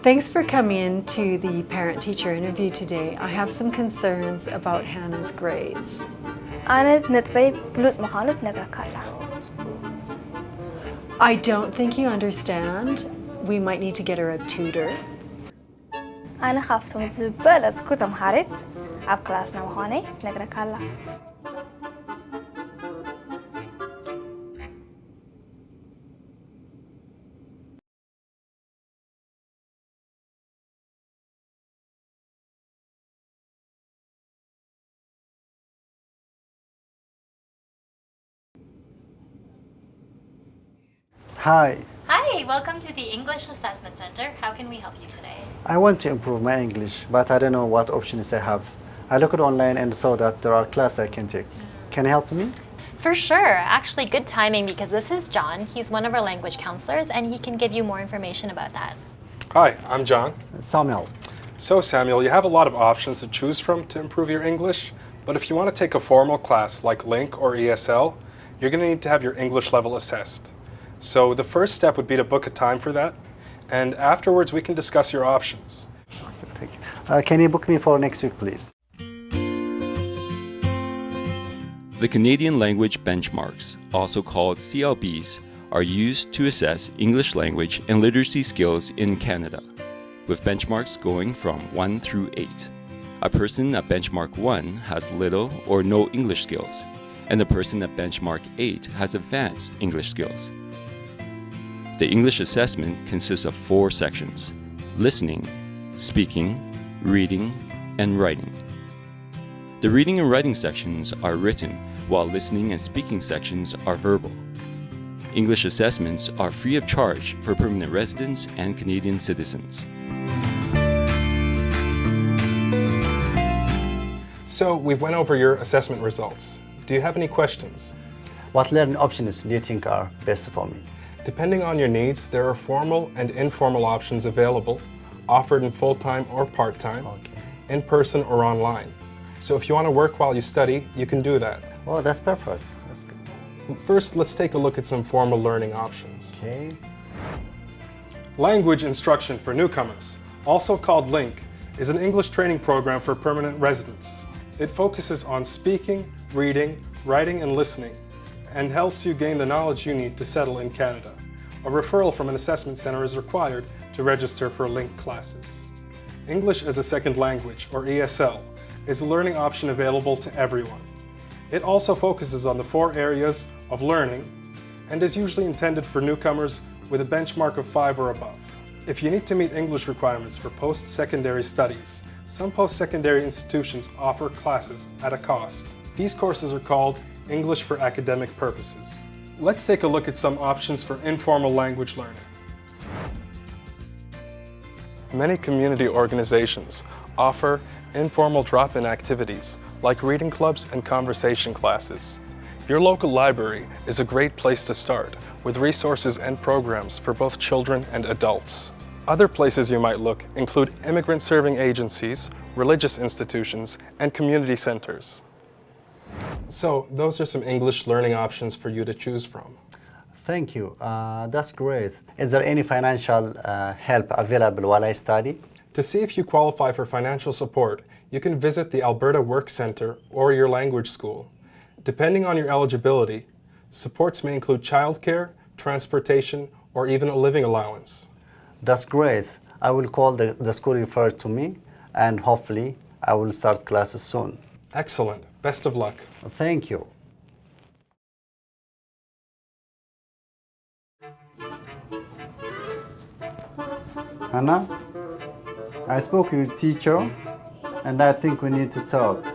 Thanks for coming in to the parent-teacher interview today. I have some concerns about Hannah's grades. I don't think you understand. We might need to get her a tutor. أنا خافتم زبالة سكوتم حارت عب كلاسنا وهوني نقرأ كلا. Hi, Hi, welcome to the English Assessment Center. How can we help you today? I want to improve my English, but I don't know what options I have. I looked online and saw that there are classes I can take. Can you help me? For sure. Actually, good timing because this is John. He's one of our language counselors and he can give you more information about that. Hi, I'm John. Samuel. So Samuel, you have a lot of options to choose from to improve your English, but if you want to take a formal class like LINC or ESL, you're going to need to have your English level assessed. So the first step would be to book a time for that, and afterwards we can discuss your options. Okay, thank you. Can you book me for next week, please? The Canadian Language Benchmarks, also called CLBs, are used to assess English language and literacy skills in Canada, with benchmarks going from 1 through 8. A person at benchmark 1 has little or no English skills, and the person at benchmark 8 has advanced English skills. The English assessment consists of 4 sections: listening, speaking, reading, and writing. The reading and writing sections are written, while listening and speaking sections are verbal. English assessments are free of charge for permanent residents and Canadian citizens. So we've went over your assessment results. Do you have any questions? What learning options do you think are best for me? Depending on your needs, there are formal and informal options available, offered in full-time or part-time, in person or online. So if you want to work while you study, you can do that. Oh, that's perfect. That's good. First, let's take a look at some formal learning options. Okay. Language instruction for newcomers, also called LINC, is an English training program for permanent residents. It focuses on speaking, reading, writing, and listening, and helps you gain the knowledge you need to settle in Canada. A referral from an assessment center is required to register for LINC classes. English as a Second Language, or ESL, is a learning option available to everyone. It also focuses on the 4 areas of learning and is usually intended for newcomers with a benchmark of 5 or above. If you need to meet English requirements for post-secondary studies, some post-secondary institutions offer classes at a cost. These courses are called English for academic purposes. Let's take a look at some options for informal language learning. Many community organizations offer informal drop-in activities like reading clubs and conversation classes. Your local library is a great place to start with resources and programs for both children and adults. Other places you might look include immigrant-serving agencies, religious institutions, and community centers. So, those are some English learning options for you to choose from. Thank you. That's great. Is there any financial help available while I study? To see if you qualify for financial support, you can visit the Alberta Work Centre or your language school. Depending on your eligibility, supports may include childcare, transportation, or even a living allowance. That's great. I will call the school referred to me, and hopefully I will start classes soon. Excellent. Best of luck. Thank you. Hannah, I spoke with your teacher, and I think we need to talk.